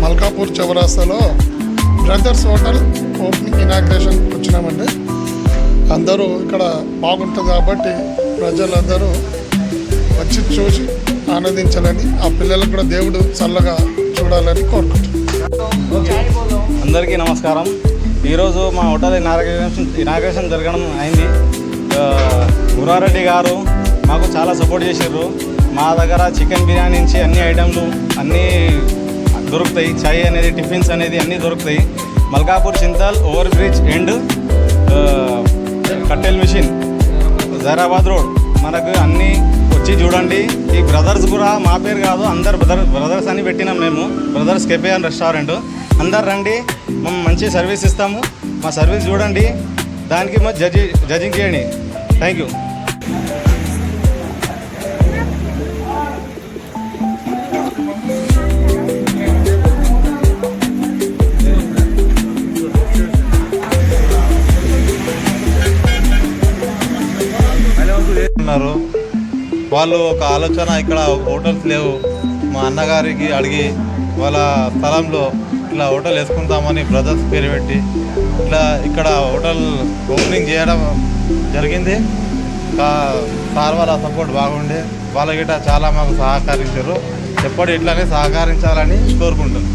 మల్కాపూర్ చౌరాస్తాలో brothers hotel opening inauguration వచ్చినామండి. అందరూ ఇక్కడ బాగుంటుంది కాబట్టి ప్రజలందరూ వచ్చి చూసి ఆనందించాలని, ఆ పిల్లలకు కూడా దేవుడు చల్లగా చూడాలని కోరుకుంటున్నాను. అందరికీ నమస్కారం. ఈరోజు మా హోటల్ ఇనాగ్రేషన్ జరగడం అయింది. గురారెడ్డి గారు మాకు చాలా సపోర్ట్ చేశారు. మా దగ్గర చికెన్ బిర్యానీ నుంచి అన్ని ఐటెంలు అన్నీ దొరుకుతాయి. చాయ్ అనేది, టిఫిన్స్ అనేది అన్నీ దొరుకుతాయి. Malkapur Chintal over bridge end కట్టెల్ మిషన్ జైరాబాద్ రోడ్ మనకు అన్నీ వచ్చి చూడండి. ఈ బ్రదర్స్ కూడా మా పేరు కాదు, అందరు బ్రదర్స్ అని పెట్టినాం మేము. Brothers cafe and restaurant. అందరు రండి, మేము మంచి సర్వీస్ ఇస్తాము. మా సర్వీస్ చూడండి, దానికి మా జడ్జింగ్ చేయండి. Thank you. వాళ్ళు ఒక ఆలోచన, ఇక్కడ హోటల్స్ లేవు, మా అన్నగారికి అడిగి వాళ్ళ స్థలంలో ఇట్లా హోటల్ వేసుకుంటామని బ్రదర్స్ పేరు పెట్టి ఇట్లా ఇక్కడ హోటల్ ఓపెనింగ్ చేయడం జరిగింది. సార్ వాళ్ళ సపోర్ట్ బాగుండే, వాళ్ళ గిట్ట చాలా మాకు సహకరించారు. ఎప్పుడు ఇట్లానే సహకరించాలని కోరుకుంటున్నాను.